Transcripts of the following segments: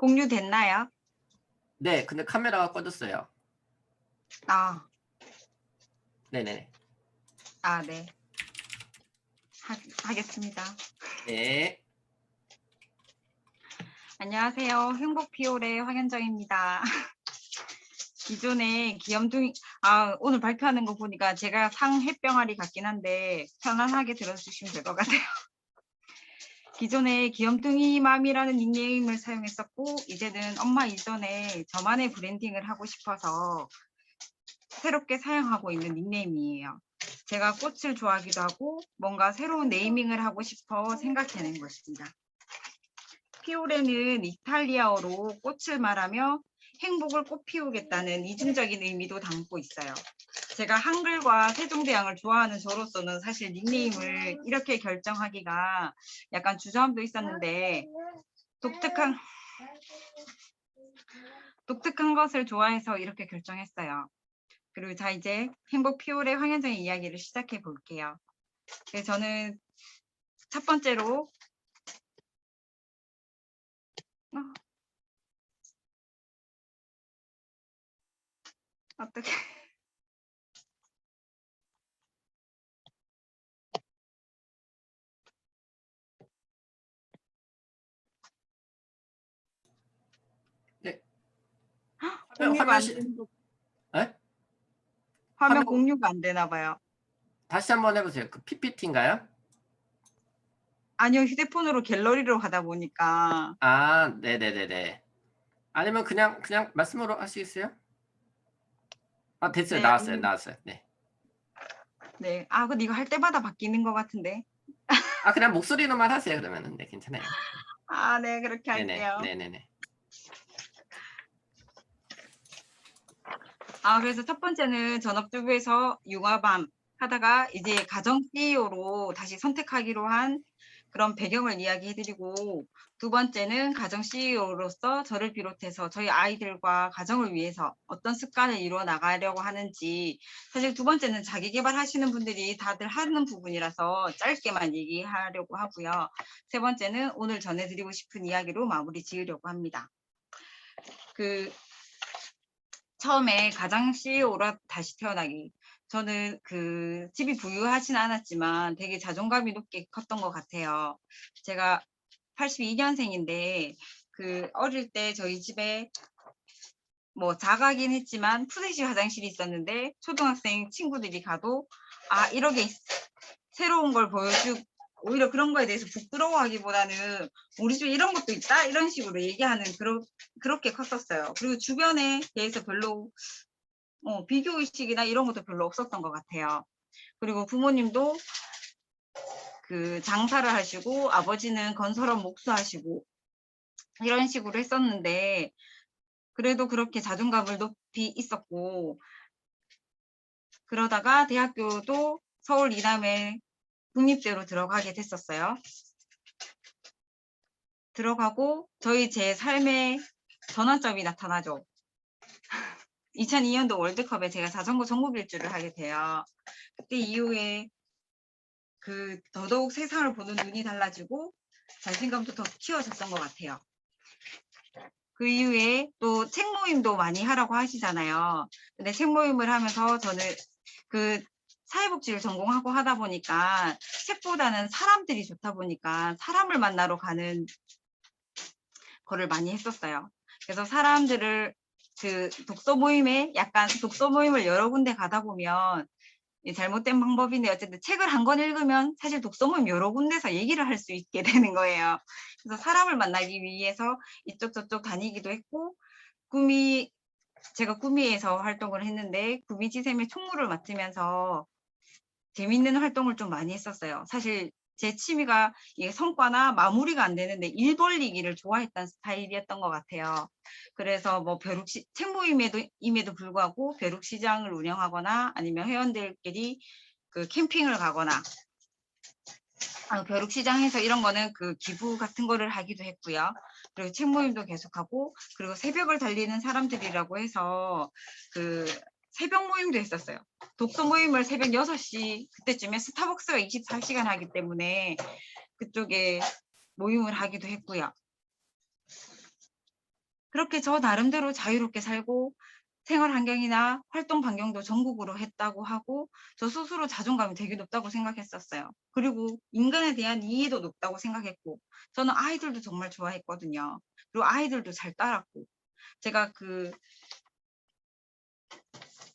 공유됐나요? 네, 근데 카메라가 꺼졌어요. 아, 네네. 네. 하겠습니다. 네. 안녕하세요. 행복 피올의 황현정입니다. 기존에 귀염둥이, 오늘 발표하는 거 보니까 제가 상햇병아리 같긴 한데 편안하게 들어주시면 될 것 같아요. 기존에 귀염둥이맘이라는 닉네임을 사용했었고 이제는 엄마 이전에 저만의 브랜딩을 하고 싶어서 새롭게 사용하고 있는 닉네임이에요. 제가 꽃을 좋아하기도 하고 뭔가 새로운 네이밍을 하고 싶어 생각해낸 것입니다. 피오레는 이탈리아어로 꽃을 말하며 행복을 꽃 피우겠다는 이중적인 의미도 담고 있어요. 제가 한글과 세종대왕을 좋아하는 저로서는 사실 닉네임을 이렇게 결정하기가 약간 주저함도 있었는데 독특한 것을 좋아해서 이렇게 결정했어요. 그리고 자 이제 행복 피올의 황현정의 이야기를 시작해 볼게요. 그래서 저는 첫 번째로 어떻게 네. 공유가 안 되는 거 네? 화면 공유가 안 되나 봐요. 다시 한번 해보세요. 그 PPT인가요? 아니요, 휴대폰으로 갤러리로 하다 보니까. 아, 네네네네. 아니면 그냥 말씀으로 하시겠어요? 아, 됐어요. 네, 나왔어요. 네. 네. 근데 이거 할 때마다 바뀌는 것 같은데. 아, 그냥 목소리로만 하세요. 그러면은. 네, 괜찮아요. 네, 그렇게 네네. 할게요. 네네네. 그래서 첫 번째는 전업주부에서 육아밤 하다가 이제 가정 CEO로 다시 선택하기로 한 그런 배경을 이야기해드리고, 두 번째는 가정 CEO로서 저를 비롯해서 저희 아이들과 가정을 위해서 어떤 습관을 이루어 나가려고 하는지, 사실 두 번째는 자기 개발하시는 분들이 다들 하는 부분이라서 짧게만 얘기하려고 하고요. 세 번째는 오늘 전해드리고 싶은 이야기로 마무리 지으려고 합니다. 처음에 가장 CEO로 다시 태어나기. 저는 집이 부유하진 않았지만 되게 자존감이 높게 컸던 것 같아요. 제가 82년생인데 어릴 때 저희 집에 뭐 작아긴 했지만 푸세시 화장실이 있었는데 초등학생 친구들이 가도 이렇게 새로운 걸 오히려 그런 거에 대해서 부끄러워하기보다는 우리 집에 이런 것도 있다 이런 식으로 얘기하는 그렇게 컸었어요. 그리고 주변에 대해서 별로 비교의식이나 이런 것도 별로 없었던 것 같아요. 그리고 부모님도 장사를 하시고 아버지는 건설업 목수하시고 이런 식으로 했었는데 그래도 그렇게 자존감을 높이 있었고, 그러다가 대학교도 서울 이남에 국립대로 들어가게 됐었어요. 들어가고 제 삶의 전환점이 나타나죠. 2002년도 월드컵에 제가 자전거 종목일주를 하게 돼요. 그때 이후에 더더욱 세상을 보는 눈이 달라지고 자신감도 더 키워졌던 것 같아요. 그 이후에 또 책 모임도 많이 하라고 하시잖아요. 근데 책 모임을 하면서 저는 사회복지를 전공하고 하다 보니까 책보다는 사람들이 좋다 보니까 사람을 만나러 가는 거를 많이 했었어요. 그래서 사람들을 독서 모임을 여러 군데 가다 보면 잘못된 방법인데 어쨌든 책을 한 권 읽으면 사실 독서 모임 여러 군데서 얘기를 할 수 있게 되는 거예요. 그래서 사람을 만나기 위해서 이쪽 저쪽 다니기도 했고, 제가 구미에서 활동을 했는데 구미지샘의 총무를 맡으면서 재밌는 활동을 좀 많이 했었어요. 사실 제 취미가 이게 성과나 마무리가 안 되는데 일 벌리기를 좋아했던 스타일이었던 것 같아요. 그래서 뭐 책 모임임에도 불구하고 벼룩시장을 운영하거나 아니면 회원들끼리 캠핑을 가거나 벼룩시장에서 이런 거는 기부 같은 거를 하기도 했고요. 그리고 책 모임도 계속하고, 그리고 새벽을 달리는 사람들이라고 해서 새벽 모임도 했었어요. 독서 모임을 새벽 6시 그때쯤에 스타벅스가 24시간 하기 때문에 그쪽에 모임을 하기도 했고요. 그렇게 저 나름대로 자유롭게 살고 생활 환경이나 활동 반경도 전국으로 했다고 하고 저 스스로 자존감이 되게 높다고 생각했었어요. 그리고 인간에 대한 이해도 높다고 생각했고 저는 아이들도 정말 좋아했거든요. 그리고 아이들도 잘 따랐고 제가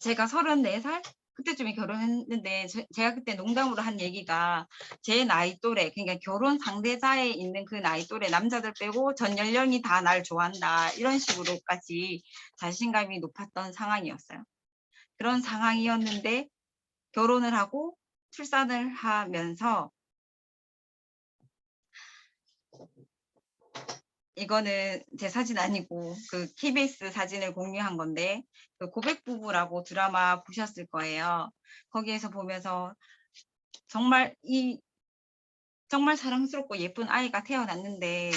34살 그때쯤에 결혼했는데 제가 그때 농담으로 한 얘기가 제 나이 또래 그러니까 결혼 상대자에 있는 그 나이 또래 남자들 빼고 전 연령이 다 날 좋아한다 이런 식으로까지 자신감이 높았던 상황이었어요. 그런 상황이었는데 결혼을 하고 출산을 하면서 이거는 제 사진 아니고 그 KBS 사진을 공유한 건데 그 고백부부라고 드라마 보셨을 거예요. 거기에서 보면서 정말 정말 사랑스럽고 예쁜 아이가 태어났는데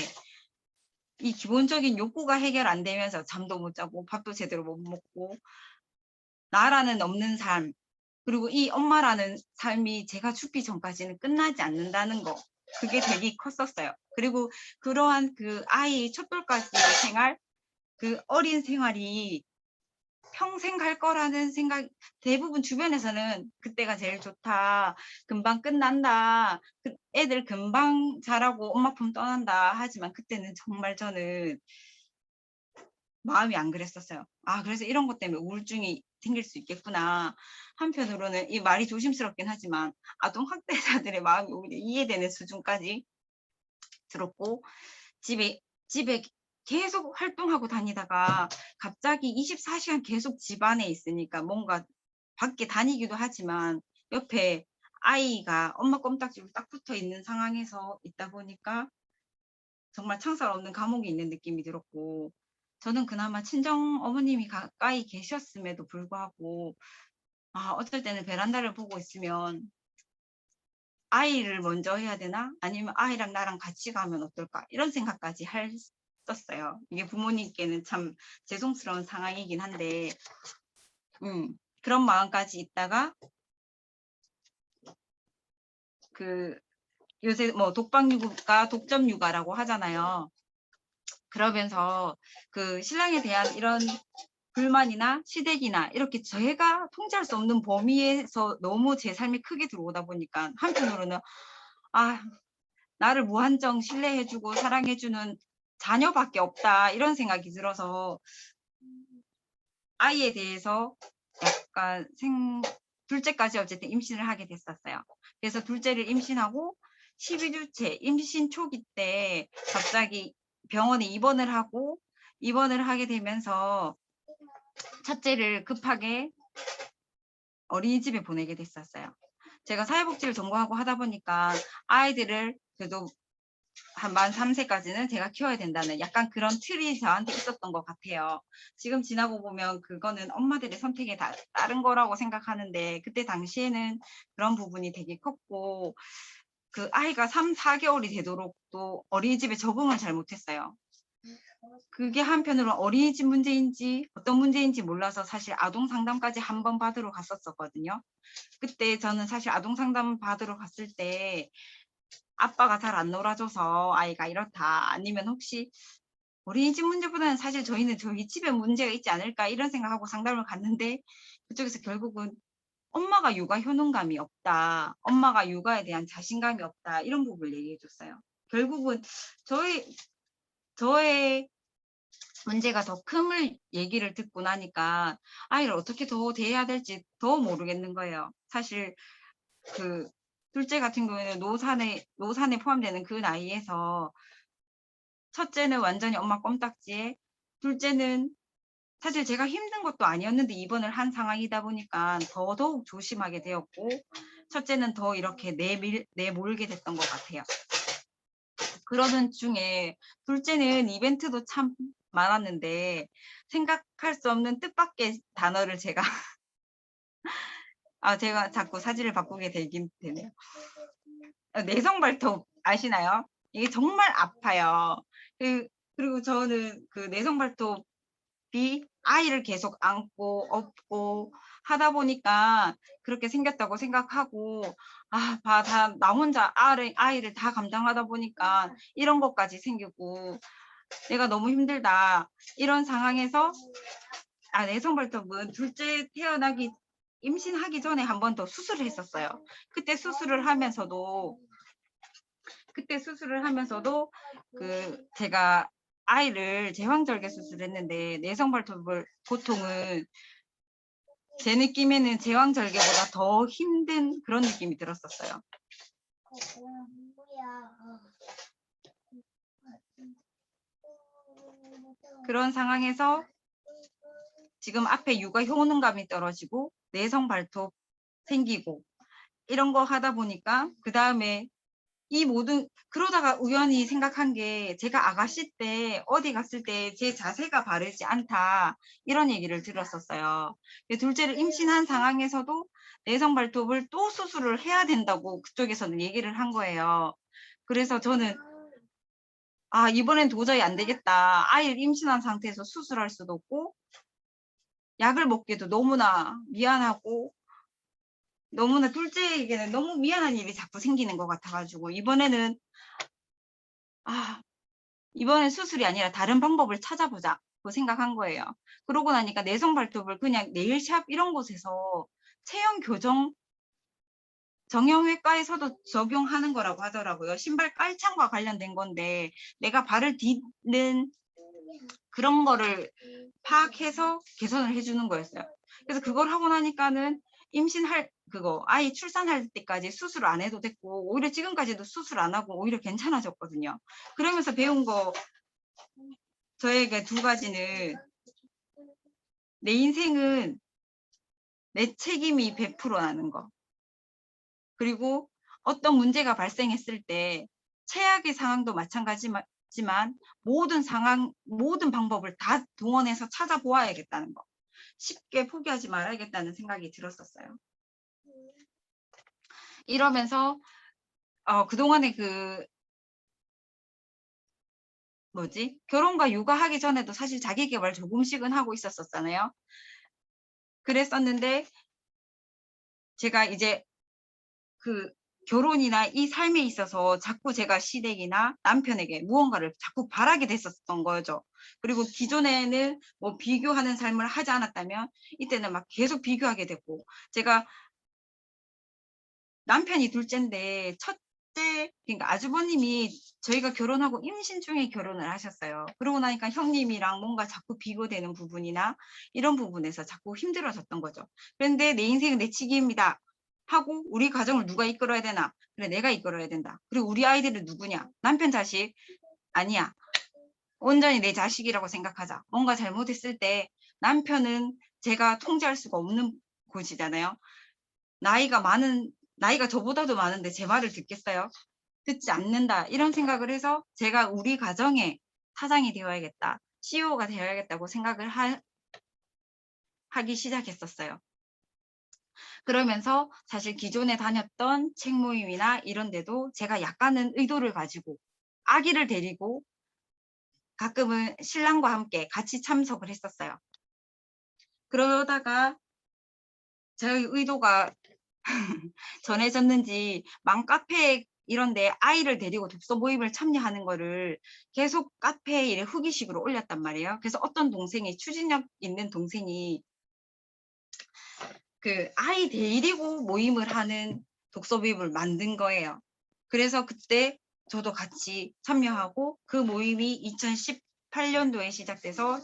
이 기본적인 욕구가 해결 안 되면서 잠도 못 자고 밥도 제대로 못 먹고 나라는 없는 삶 그리고 이 엄마라는 삶이 제가 죽기 전까지는 끝나지 않는다는 거 그게 되게 컸었어요. 그리고 그러한 그 아이 촛돌까지 생활 그 어린 생활이 평생 갈 거라는 생각 대부분 주변에서는 그때가 제일 좋다. 금방 끝난다. 애들 금방 자라고 엄마 품 떠난다. 하지만 그때는 정말 저는 마음이 안 그랬었어요. 아, 그래서 이런 것 때문에 우울증이 생길 수 있겠구나. 한편으로는 이 말이 조심스럽긴 하지만 아동 학대자들의 마음이 오히려 이해되는 수준까지 들었고 집에 계속 활동하고 다니다가 갑자기 24시간 계속 집 안에 있으니까 뭔가 밖에 다니기도 하지만 옆에 아이가 엄마 껌딱지로 딱 붙어 있는 상황에서 있다 보니까 정말 창살 없는 감옥에 있는 느낌이 들었고 저는 그나마 친정 어머님이 가까이 계셨음에도 불구하고 어떨 때는 베란다를 보고 있으면 아이를 먼저 해야 되나? 아니면 아이랑 나랑 같이 가면 어떨까? 이런 생각까지 했었어요. 이게 부모님께는 참 죄송스러운 상황이긴 한데, 그런 마음까지 있다가, 요새 뭐 독박육아, 독점육아라고 하잖아요. 그러면서 신랑에 대한 이런 불만이나 시댁이나 이렇게 제가 통제할 수 없는 범위에서 너무 제 삶이 크게 들어오다 보니까 한편으로는 나를 무한정 신뢰해주고 사랑해주는 자녀밖에 없다 이런 생각이 들어서 아이에 대해서 약간 둘째까지 어쨌든 임신을 하게 됐었어요. 그래서 둘째를 임신하고 12주째 임신 초기 때 갑자기 병원에 입원을 하게 되면서 첫째를 급하게 어린이집에 보내게 됐었어요. 제가 사회복지를 전공하고 하다 보니까 아이들을 그래도 한 만 3세까지는 제가 키워야 된다는 약간 그런 틀이 저한테 있었던 것 같아요. 지금 지나고 보면 그거는 엄마들의 선택에 따른 거라고 생각하는데 그때 당시에는 그런 부분이 되게 컸고 그 아이가 3, 4개월이 되도록 또 어린이집에 적응을 잘 못했어요. 그게 한편으로 어린이집 문제인지 어떤 문제인지 몰라서 사실 아동 상담까지 한 번 받으러 갔었거든요. 그때 저는 사실 아동 상담 받으러 갔을 때 아빠가 잘 안 놀아줘서 아이가 이렇다 아니면 혹시 어린이집 문제보다는 사실 저희는 저희 집에 문제가 있지 않을까 이런 생각하고 상담을 갔는데 그쪽에서 결국은 엄마가 육아 효능감이 없다. 엄마가 육아에 대한 자신감이 없다. 이런 부분을 얘기해 줬어요. 결국은 저의 문제가 더 큼을 얘기를 듣고 나니까 아이를 어떻게 더 대해야 될지 더 모르겠는 거예요. 사실 둘째 같은 경우에는 노산에 포함되는 그 나이에서 첫째는 완전히 엄마 껌딱지에 둘째는 사실 제가 힘든 것도 아니었는데 입원을 한 상황이다 보니까 더더욱 조심하게 되었고 첫째는 더 이렇게 내몰게 됐던 것 같아요. 그러는 중에 둘째는 이벤트도 참 많았는데 생각할 수 없는 뜻밖의 단어를 제가 자꾸 사진을 바꾸게 되긴 되네요. 내성 발톱 아시나요? 이게 정말 아파요. 그리고 저는 그 내성 발톱이 아이를 계속 안고 업고 하다 보니까 그렇게 생겼다고 생각하고 나 혼자 아이를 다 감당하다 보니까 이런 것까지 생기고 내가 너무 힘들다. 이런 상황에서 내성발톱은 둘째 태어나기 임신하기 전에 한 번 더 수술을 했었어요. 그때 수술을 하면서도 제가 아이를 제왕절개 수술을 했는데 내성발톱을 보통은 제 느낌에는 제왕절개보다 더 힘든 그런 느낌이 들었었어요. 그런 상황에서 지금 앞에 육아 효능감이 떨어지고 내성 발톱 생기고 이런 거 하다 보니까 그 다음에 이 모든 그러다가 우연히 생각한 게 제가 아가씨 때 어디 갔을 때 제 자세가 바르지 않다 이런 얘기를 들었었어요. 둘째를 임신한 상황에서도 내성 발톱을 또 수술을 해야 된다고 그쪽에서는 얘기를 한 거예요. 그래서 저는 이번엔 도저히 안 되겠다. 아이를 임신한 상태에서 수술할 수도 없고 약을 먹기도 너무나 미안하고 너무나 둘째에게는 너무 미안한 일이 자꾸 생기는 것 같아가지고 이번에는 이번엔 수술이 아니라 다른 방법을 찾아보자고 생각한 거예요. 그러고 나니까 내성 발톱을 그냥 네일샵 이런 곳에서 체형 교정 정형외과에서도 적용하는 거라고 하더라고요. 신발 깔창과 관련된 건데 내가 발을 딛는 그런 거를 파악해서 개선을 해주는 거였어요. 그래서 그걸 하고 나니까는 아이 출산할 때까지 수술 안 해도 됐고 오히려 지금까지도 수술 안 하고 오히려 괜찮아졌거든요. 그러면서 배운 거 저에게 두 가지는 내 인생은 내 책임이 100% 나는 거. 그리고 어떤 문제가 발생했을 때 최악의 상황도 마찬가지지만 모든 방법을 다 동원해서 찾아보아야겠다는 거. 쉽게 포기하지 말아야겠다는 생각이 들었었어요. 이러면서 그동안에 결혼과 육아하기 전에도 사실 자기계발 조금씩은 하고 있었잖아요. 그랬었는데 제가 이제 결혼이나 이 삶에 있어서 자꾸 제가 시댁이나 남편에게 무언가를 자꾸 바라게 됐었던 거죠. 그리고 기존에는 뭐 비교하는 삶을 하지 않았다면 이때는 막 계속 비교하게 됐고 제가 남편이 둘째인데 첫째 그러니까 아주버님이 저희가 결혼하고 임신 중에 결혼을 하셨어요. 그러고 나니까 형님이랑 뭔가 자꾸 비교되는 부분이나 이런 부분에서 자꾸 힘들어졌던 거죠. 그런데 내 인생은 내 책임이다 하고 우리 가정을 누가 이끌어야 되나? 그래 내가 이끌어야 된다. 그리고 우리 아이들은 누구냐? 남편 자식? 아니야. 온전히 내 자식이라고 생각하자. 뭔가 잘못했을 때 남편은 제가 통제할 수가 없는 곳이잖아요. 나이가 저보다도 많은데 제 말을 듣겠어요? 듣지 않는다. 이런 생각을 해서 제가 우리 가정의 사장이 되어야겠다. CEO가 되어야겠다고 생각을 하기 시작했었어요. 그러면서 사실 기존에 다녔던 책 모임이나 이런 데도 제가 약간은 의도를 가지고 아기를 데리고 가끔은 신랑과 함께 같이 참석을 했었어요. 그러다가 저의 의도가 전해졌는지 맘카페 이런데 아이를 데리고 독서 모임을 참여하는 거를 계속 카페에 후기식으로 올렸단 말이에요. 그래서 어떤 동생이 추진력 있는 동생이 아이 데리고 모임을 하는 독서 모임을 만든 거예요. 그래서 그때 저도 같이 참여하고 그 모임이 2018년도에 시작돼서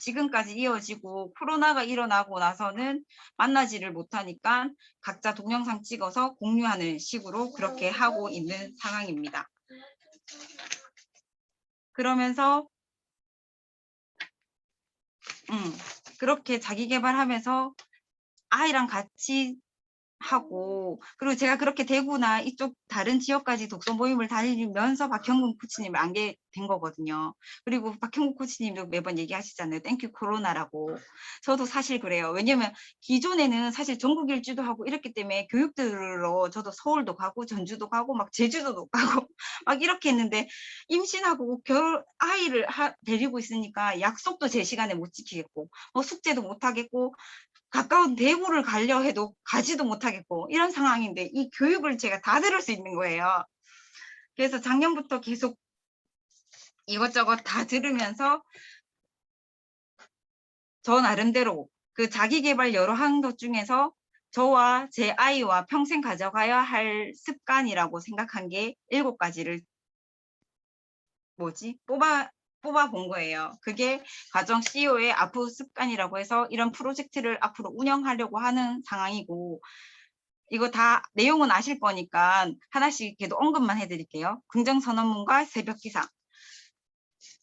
지금까지 이어지고 코로나가 일어나고 나서는 만나지를 못하니까 각자 동영상 찍어서 공유하는 식으로 그렇게 하고 있는 상황입니다. 그러면서 그렇게 자기 개발하면서 아이랑 같이 하고 그리고 제가 그렇게 대구나 이쪽 다른 지역까지 독서 모임을 다니면서 박형근 코치님을 알게 된 거거든요. 그리고 박형근 코치님도 매번 얘기하시잖아요. 땡큐 코로나라고. 저도 사실 그래요. 왜냐면 기존에는 사실 전국 일주도 하고 이렇기 때문에 교육 들으러 저도 서울도 가고 전주도 가고 막 제주도도 가고 막 이렇게 했는데 임신하고 아이를 데리고 있으니까 약속도 제 시간에 못 지키겠고 뭐 숙제도 못 하겠고 가까운 대구를 가려 해도 가지도 못하겠고 이런 상황인데 이 교육을 제가 다 들을 수 있는 거예요. 그래서 작년부터 계속 이것저것 다 들으면서 저 나름대로 그 자기 개발 여러 한 것 중에서 저와 제 아이와 평생 가져가야 할 습관이라고 생각한 게 7가지를 뽑아 본 거예요. 그게 가정 CEO의 아프 습관이라고 해서 이런 프로젝트를 앞으로 운영하려고 하는 상황이고, 이거 다 내용은 아실 거니까 하나씩 그래도 언급만 해드릴게요. 긍정선언문과 새벽기상.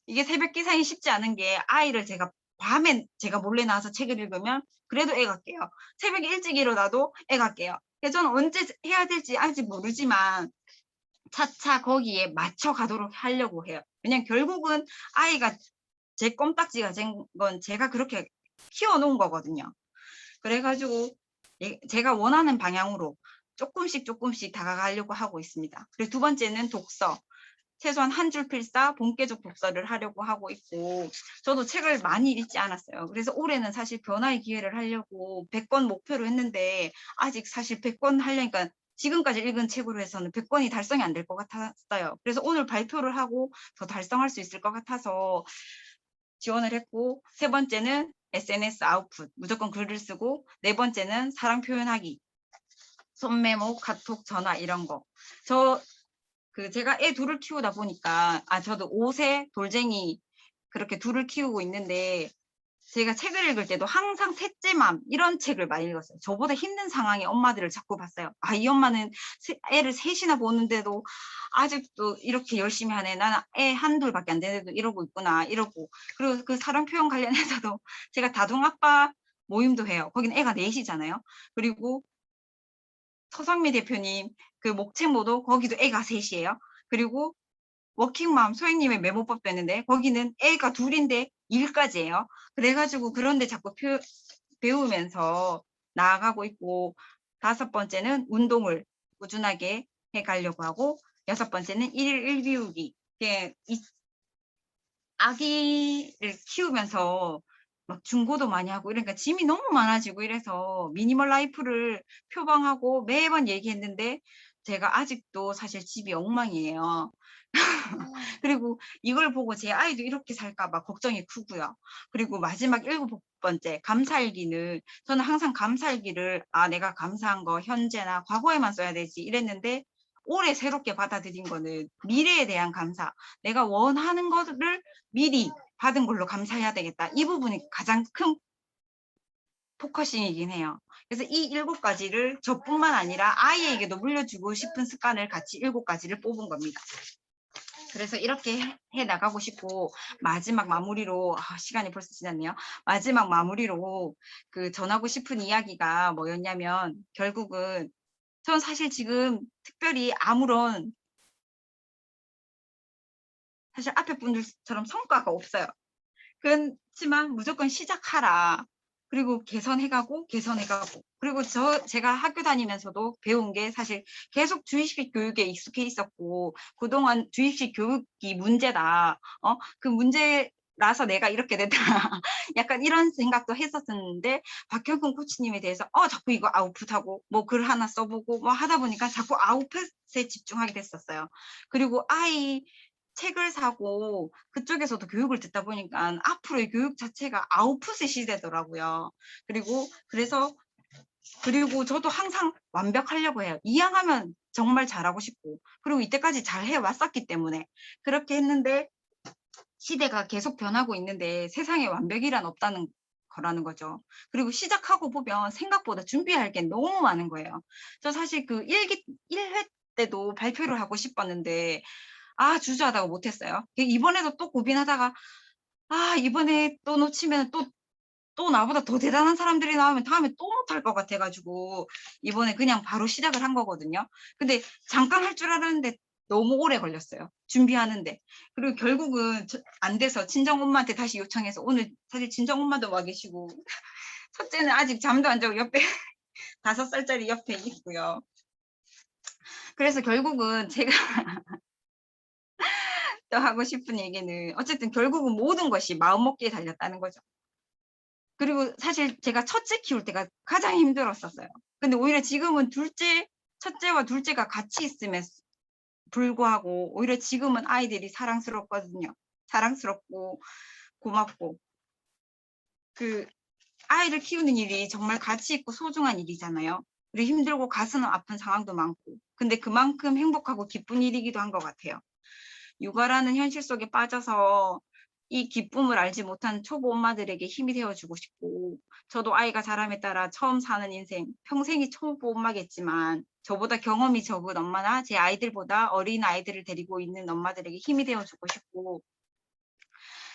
이게 새벽기상이 쉽지 않은 게, 아이를 제가 밤에 제가 몰래 나와서 책을 읽으면 그래도 애가 깨요. 새벽에 일찍 일어나도 애가 깨요. 그래서 저는 언제 해야 될지 아직 모르지만 차차 거기에 맞춰 가도록 하려고 해요. 왜냐면 결국은 아이가 제 껌딱지가 된 건 제가 그렇게 키워놓은 거거든요. 그래가지고 제가 원하는 방향으로 조금씩 다가가려고 하고 있습니다. 그리고 두 번째는 독서. 최소한 한 줄 필사, 본계적 독서를 하려고 하고 있고, 저도 책을 많이 읽지 않았어요. 그래서 올해는 사실 변화의 기회를 하려고 100권 목표로 했는데, 아직 사실 100권 하려니까 지금까지 읽은 책으로 해서는 100권이 달성이 안 될 것 같았어요. 그래서 오늘 발표를 하고 더 달성할 수 있을 것 같아서 지원을 했고, 세 번째는 SNS 아웃풋, 무조건 글을 쓰고, 네 번째는 사랑 표현하기, 손메모, 카톡, 전화 이런 거. 제가 애 둘을 키우다 보니까, 저도 5세 돌쟁이 그렇게 둘을 키우고 있는데, 제가 책을 읽을 때도 항상 셋째맘 이런 책을 많이 읽었어요. 저보다 힘든 상황의 엄마들을 자꾸 봤어요. 이 엄마는 애를 셋이나 보는데도 아직도 이렇게 열심히 하네. 나는 애 한둘밖에 안 되는데도 이러고 있구나. 이러고. 그리고 그 사랑 표현 관련해서도 제가 다둥아빠 모임도 해요. 거긴 애가 넷이잖아요. 그리고 서성미 대표님 그 목책모도 거기도 애가 셋이에요. 그리고 워킹맘 소행님의 메모법도 했는데 거기는 애가 둘인데 일까지 해요. 그래가지고 그런데 자꾸 배우면서 나아가고 있고, 다섯 번째는 운동을 꾸준하게 해가려고 하고, 여섯 번째는 일일 일비우기. 아기를 키우면서 막 중고도 많이 하고 이러니까 짐이 너무 많아지고 이래서 미니멀 라이프를 표방하고 매번 얘기했는데, 제가 아직도 사실 집이 엉망이에요. 그리고 이걸 보고 제 아이도 이렇게 살까 봐 걱정이 크고요. 그리고 마지막 7번째 감사일기는, 저는 항상 감사일기를 내가 감사한 거 현재나 과거에만 써야 되지 이랬는데, 올해 새롭게 받아들인 거는 미래에 대한 감사, 내가 원하는 것을 미리 받은 걸로 감사해야 되겠다. 이 부분이 가장 큰 포커싱이긴 해요. 그래서 이 7가지를 저뿐만 아니라 아이에게도 물려주고 싶은 습관을 같이 7가지를 뽑은 겁니다. 그래서 이렇게 해 나가고 싶고, 마지막 마무리로, 시간이 벌써 지났네요. 마지막 마무리로 그 전하고 싶은 이야기가 뭐였냐면, 결국은 전 사실 지금 특별히 아무런, 사실 앞에 분들처럼 성과가 없어요. 그렇지만 무조건 시작하라. 그리고 개선해가고 그리고 제가 학교 다니면서도 배운 게, 사실 계속 주입식 교육에 익숙해 있었고, 그동안 주입식 교육이 문제다. 그 문제라서 내가 이렇게 됐다. 약간 이런 생각도 했었는데, 박형근 코치님에 대해서 자꾸 이거 아웃풋하고 뭐 글 하나 써보고 뭐 하다 보니까 자꾸 아웃풋에 집중하게 됐었어요. 그리고 아이 책을 사고 그쪽에서도 교육을 듣다 보니까 앞으로의 교육 자체가 아웃풋의 시대더라고요. 그리고 저도 항상 완벽하려고 해요. 이왕하면 정말 잘하고 싶고, 그리고 이때까지 잘 해왔었기 때문에 그렇게 했는데, 시대가 계속 변하고 있는데 세상에 완벽이란 없다는 거라는 거죠. 그리고 시작하고 보면 생각보다 준비할 게 너무 많은 거예요. 저 사실 그 1회 때도 발표를 하고 싶었는데 주저하다가 못했어요. 이번에도 또 고민하다가 이번에 또 놓치면 또 나보다 더 대단한 사람들이 나오면 다음에 또 못할 것 같아가지고 이번에 그냥 바로 시작을 한 거거든요. 근데 잠깐 할 줄 알았는데 너무 오래 걸렸어요. 준비하는데. 그리고 결국은 안 돼서 친정엄마한테 다시 요청해서, 오늘 사실 친정엄마도 와 계시고 첫째는 아직 잠도 안 자고 옆에 5살짜리 옆에 있고요. 그래서 결국은 제가 또 하고 싶은 얘기는, 어쨌든 결국은 모든 것이 마음먹기에 달렸다는 거죠. 그리고 사실 제가 첫째 키울 때가 가장 힘들었었어요. 근데 오히려 지금은 첫째와 둘째가 같이 있음에 불구하고 오히려 지금은 아이들이 사랑스럽거든요. 자랑스럽고 고맙고 그 아이를 키우는 일이 정말 가치 있고 소중한 일이잖아요. 그리고 힘들고 가슴 아픈 상황도 많고 근데 그만큼 행복하고 기쁜 일이기도 한 것 같아요. 육아라는 현실 속에 빠져서 이 기쁨을 알지 못한 초보 엄마들에게 힘이 되어주고 싶고 저도 아이가 자람에 따라 처음 사는 인생 평생이 초보 엄마겠지만 저보다 경험이 적은 엄마나 제 아이들보다 어린 아이들을 데리고 있는 엄마들에게 힘이 되어주고 싶고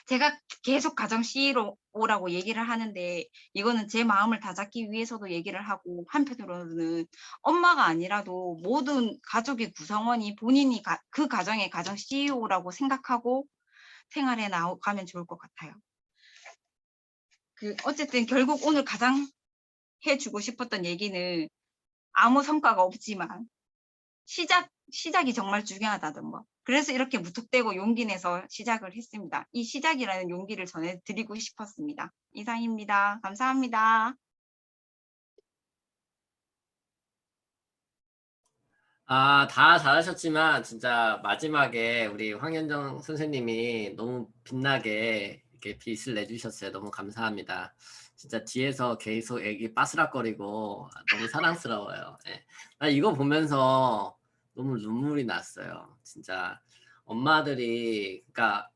제가 계속 가정 CEO라고 얘기를 하는데 이거는 제 마음을 다잡기 위해서도 얘기를 하고 한편으로는 엄마가 아니라도 모든 가족의 구성원이 본인이 그 가정의 가정 CEO라고 생각하고 생활해 나가면 좋을 것 같아요. 어쨌든 결국 오늘 가장 해주고 싶었던 얘기는 아무 성과가 없지만 시작이 정말 중요하다는 거. 그래서 이렇게 무턱대고 용기 내서 시작을 했습니다. 이 시작이라는 용기를 전해드리고 싶었습니다. 이상입니다. 감사합니다. 다 잘하셨지만 진짜 마지막에 우리 황현정 선생님이 너무 빛나게 이렇게 빛을 내주셨어요. 너무 감사합니다. 진짜 뒤에서 계속 애기 빠스락거리고 너무 사랑스러워요. 예. 나 이거 보면서 너무 눈물이 났어요. 진짜 엄마들이 그러니까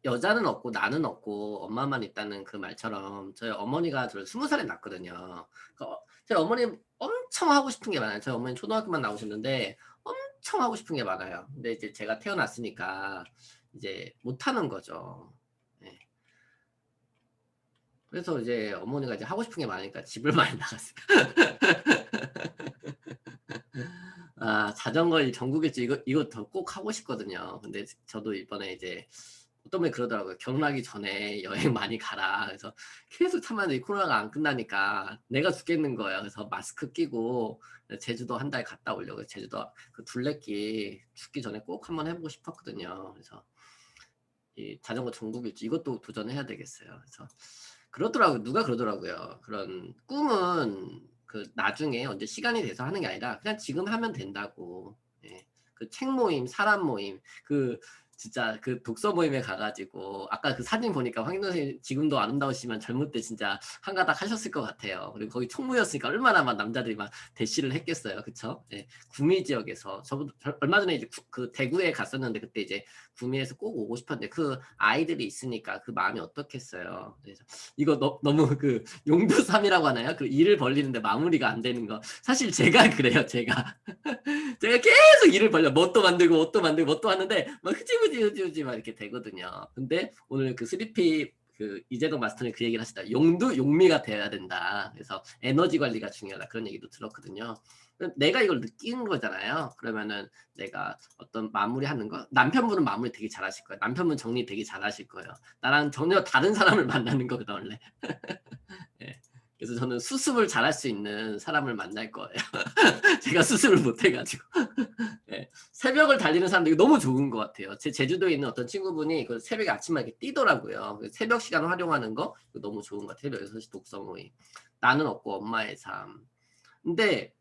여자는 없고 나는 없고 엄마만 있다는 그 말처럼 저희 어머니가 저를 20살에 낳았거든요. 저희 어머니 엄청 하고 싶은 게 많아요. 저희 어머니 초등학교만 나오셨는데 엄청 하고 싶은 게 많아요. 근데 이제 제가 태어났으니까 이제 못하는 거죠. 네. 그래서 이제 어머니가 이제 하고 싶은 게 많으니까 집을 많이 나갔어요. 자전거 전국 일주 이거 더 꼭 하고 싶거든요. 근데 저도 이번에 이제 어떤 분이 그러더라고요. 결혼하기 전에 여행 많이 가라. 그래서 계속 참았는데 코로나가 안 끝나니까 내가 죽겠는 거예요. 그래서 마스크 끼고 제주도 한 달 갔다 오려고. 제주도 그 둘레길 죽기 전에 꼭 한번 해보고 싶었거든요. 그래서 이 자전거 전국 일주 이것도 도전해야 되겠어요. 그래서 그러더라고요. 누가 그러더라고요. 그런 꿈은 그 나중에 언제 시간이 돼서 하는 게 아니라 그냥 지금 하면 된다고. 예. 그 책 모임, 사람 모임, 진짜 그 독서 모임에 가가지고 아까 그 사진 보니까 황인도 선생님 지금도 아름다우시지만 젊을 때 진짜 한가닥 하셨을 것 같아요. 그리고 거기 총무였으니까 얼마나 막 남자들이 막 대시를 했겠어요. 그쵸? 예. 구미 지역에서 저도 얼마 전에 이제 그 대구에 갔었는데 그때 이제 구미에서 꼭 오고 싶었는데 그 아이들이 있으니까 그 마음이 어떻겠어요. 그래서 이거 너무 그 용두삼이라고 하나요? 그 일을 벌리는데 마무리가 안 되는 거. 사실 제가 그래요. 제가 계속 일을 벌려 뭣도 만들고 뭣도 만들고 뭣도 하는데 막 흐지부지 막 이렇게 되거든요. 근데 오늘 그 3P 그 이재동 마스터는 그 얘기를 하시다. 용두 용미가 돼야 된다. 그래서 에너지 관리가 중요하다. 그런 얘기도 들었거든요. 내가 이걸 느끼는 거잖아요. 그러면은 내가 어떤 마무리하는 거 남편분은 마무리 되게 잘하실 거예요. 남편분 정리 되게 잘하실 거예요. 나랑 전혀 다른 사람을 만나는 거거든 원래. 예. 그래서 저는 수습을 잘할 수 있는 사람을 만날 거예요. 제가 수습을 못 해가지고. 예. 새벽을 달리는 사람들이 너무 좋은 것 같아요. 제 제주도에 있는 어떤 친구분이 그 새벽에 아침에 이렇게 뛰더라고요. 새벽 시간 활용하는 거 너무 좋은 것 같아요. 새벽 6시 독서 모임. 나는 없고 엄마의 삶. 근데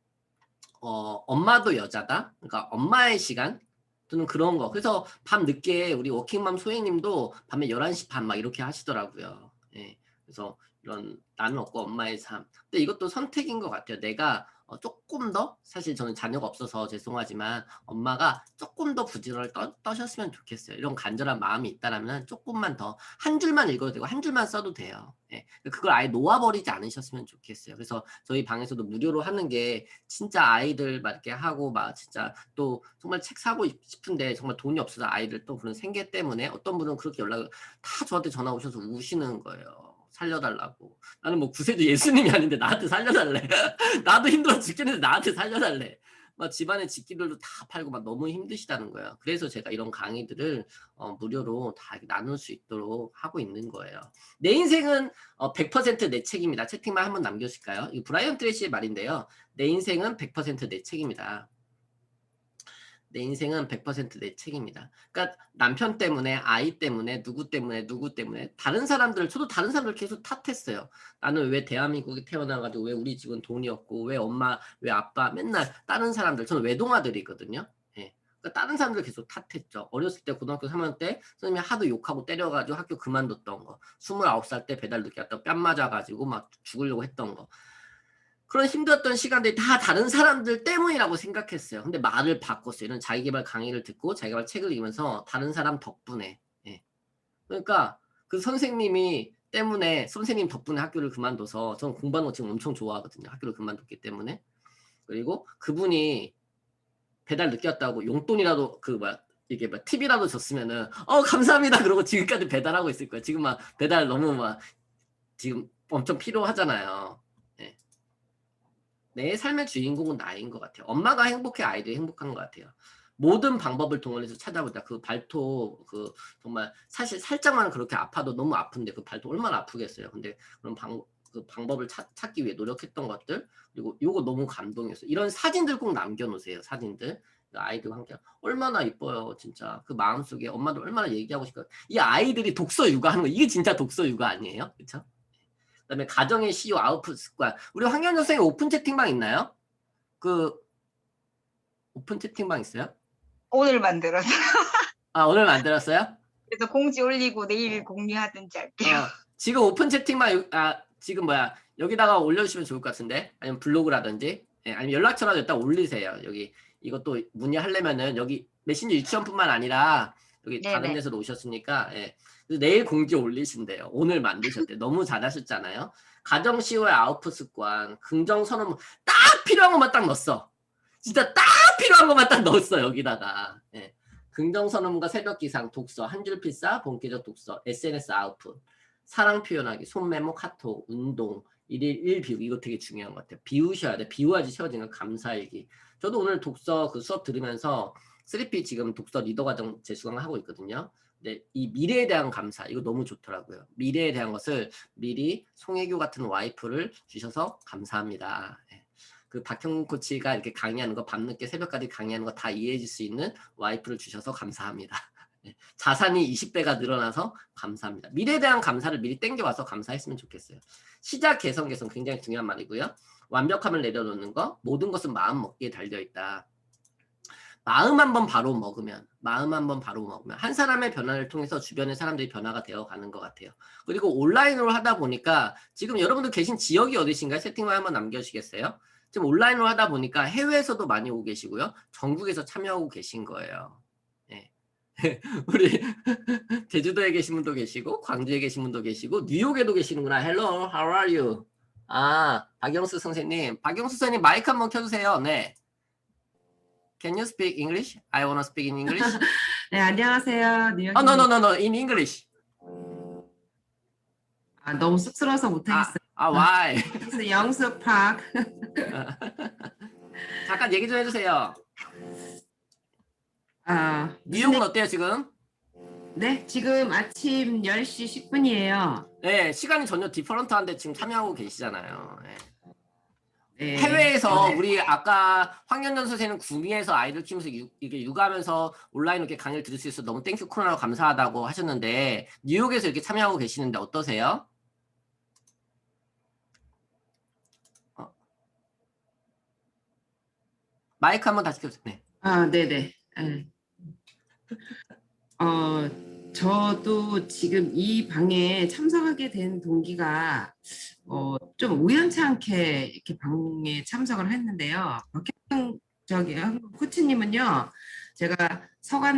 엄마도 여자다. 그러니까 엄마의 시간. 저는 그런 거. 그래서 밤 늦게 우리 워킹맘 소희님도 밤에 11시 반 막 이렇게 하시더라고요. 예. 그래서 이런 나는 없고 엄마의 삶. 근데 이것도 선택인 것 같아요. 내가 조금 더 사실 저는 자녀가 없어서 죄송하지만 엄마가 조금 더 부지런을 떠셨으면 좋겠어요. 이런 간절한 마음이 있다라면 조금만 더 한 줄만 읽어도 되고 한 줄만 써도 돼요. 예. 그걸 아예 놓아버리지 않으셨으면 좋겠어요. 그래서 저희 방에서도 무료로 하는 게 진짜 아이들 막 이렇게 하고 막 진짜 또 정말 책 사고 싶은데 정말 돈이 없어서 아이들 또 그런 생계 때문에 어떤 분은 그렇게 연락을 다 저한테 전화 오셔서 우시는 거예요. 살려달라고. 나는 뭐 구세주 예수님이 아닌데 나한테 살려달래. 나도 힘들어 죽겠는데 나한테 살려달래. 막 집안의 집기들도 다 팔고 막 너무 힘드시다는 거예요. 그래서 제가 이런 강의들을 무료로 다 나눌 수 있도록 하고 있는 거예요. 내 인생은 100%내 책임이다. 채팅만 한번 남겨주실까요? 이 브라이언 트레시의 말인데요. 내 인생은 100%내 책임이다. 내 인생은 100%내 책임이다. 그러니까 남편 때문에, 아이 때문에, 누구 때문에 다른 사람들, 저도 다른 사람들 계속 탓했어요. 나는 왜 대한민국에 태어나가지고 왜 우리 집은 돈이 없고 왜 엄마, 왜 아빠 맨날 다른 사람들, 저는 외동아들이거든요. 예. 그러니까 다른 사람들 계속 탓했죠. 어렸을 때 고등학교 3학년 때 선생님이 하도 욕하고 때려가지고 학교 그만뒀던 거. 29살 때 배달 늦게 왔다가 뺨 맞아가지고 막 죽으려고 했던 거. 그런 힘들었던 시간들이 다 다른 사람들 때문이라고 생각했어요. 근데 말을 바꿨어요. 이런 자기계발 강의를 듣고 자기계발 책을 읽으면서 다른 사람 덕분에. 예. 그러니까 그 선생님이 때문에 선생님 덕분에 학교를 그만둬서 저는 공부하는 거 지금 엄청 좋아하거든요. 학교를 그만뒀기 때문에. 그리고 그분이 배달 늦게 왔다고 용돈이라도 그 뭐야 이게 뭐 팁이라도 줬으면은 감사합니다 그러고 지금까지 배달하고 있을 거예요. 지금 막 배달 너무 막 지금 엄청 필요하잖아요. 네. 내 삶의 주인공은 나인 것 같아요. 엄마가 행복해 아이들이 행복한 것 같아요. 모든 방법을 동원해서 찾아보자. 그 발톱 그 정말 사실 살짝만 그렇게 아파도 너무 아픈데 그 발톱 얼마나 아프겠어요. 근데 그런 그 방법을 찾기 위해 노력했던 것들 그리고 요거 너무 감동이었어요. 이런 사진들 꼭 남겨놓으세요. 사진들 아이들과 함께 얼마나 이뻐요. 진짜 그 마음속에 엄마도 얼마나 얘기하고 싶어요. 이 아이들이 독서 육아하는 거 이게 진짜 독서 육아 아니에요? 그렇죠? 그다음에 가정의 시효 아웃풋 습관. 우리 황현 선생님 오픈 채팅방 있나요? 그 오픈 채팅방 있어요? 오늘 만들어서. 아 오늘 만들었어요? 그래서 공지 올리고 내일 공유하든지 할게요. 지금 오픈 채팅방 지금 뭐야 여기다가 올려주시면 좋을 것 같은데 아니면 블로그라든지 아니면 연락처라도 일단 올리세요. 여기 이것도 문의하려면은 여기 메신저 유치원뿐만 아니라 여기 네네. 다른 데서도 오셨으니까 내일 공지 올리신대요. 오늘 만드셨대요. 너무 잘하셨잖아요. 가정 시효의 아웃풋 습관 긍정 선언 딱 필요한 것만 딱 넣었어. 진짜 딱 필요한 것만 딱 넣었어 여기다가. 긍정 선언문과 새벽 기상, 독서, 한 줄 필사, 본격적 독서, SNS 아웃풋, 사랑 표현하기, 손메모, 카톡, 운동, 일일 일 비우기 이거 되게 중요한 것 같아요. 비우셔야 돼. 비워야지 채워지는 감사일기. 저도 오늘 독서 그 수업 들으면서 3P 지금 독서 리더 과정 재수강 하고 있거든요. 근데 이 미래에 대한 감사 이거 너무 좋더라고요. 미래에 대한 것을 미리 송혜교 같은 와이프를 주셔서 감사합니다. 그 박형 코치가 이렇게 강의하는 거 밤늦게 새벽까지 강의하는 거 다 이해해 줄 수 있는 와이프를 주셔서 감사합니다. 자산이 20배가 늘어나서 감사합니다. 미래에 대한 감사를 미리 땡겨와서 감사했으면 좋겠어요. 시작, 개선 굉장히 중요한 말이고요. 완벽함을 내려놓는 거, 모든 것은 마음 먹기에 달려있다. 마음 한번 바로 먹으면 한 사람의 변화를 통해서 주변의 사람들이 변화가 되어가는 것 같아요. 그리고 온라인으로 하다 보니까 지금 여러분들 계신 지역이 어디신가요? 채팅만 한번 남겨주시겠어요? 지금 온라인으로 하다 보니까 해외에서도 많이 오고 계시고요. 전국에서 참여하고 계신 거예요. 네. 우리 제주도에 계신 분도 계시고 광주에 계신 분도 계시고 뉴욕에도 계시는구나. Hello, how are you? 박영수 선생님. 박영수 선생님 마이크 한번 켜주세요. 네. Can you speak English? I want to speak in English. 네, 안녕하세요. 뉴욕. No, in English. 너무 쑥스러워서 못하겠어요. Why? 영수 파크. 잠깐 얘기 좀 해주세요. 뉴욕은 어때요 지금? 네, 지금 아침 10시 10분이에요. 네, 시간이 전혀 디퍼런트한데 지금 참여하고 계시잖아요. 네. 네. 해외에서 우리 아까 황현전 선생님 구미에서 아이들 키우면서 이게 육아하면서 온라인 이렇게 강의를 들을 수 있어서 너무 땡큐 코로나로 감사하다고 하셨는데 뉴욕에서 이렇게 참여하고 계시는데 어떠세요? 마이크 한번 다시 켜주세요. 네. 네네. 저도 지금 이 방에 참석하게 된 동기가 좀 우연치 않게 이렇게 방에 참석을 했는데요. 박형 코치님은요, 제가 서간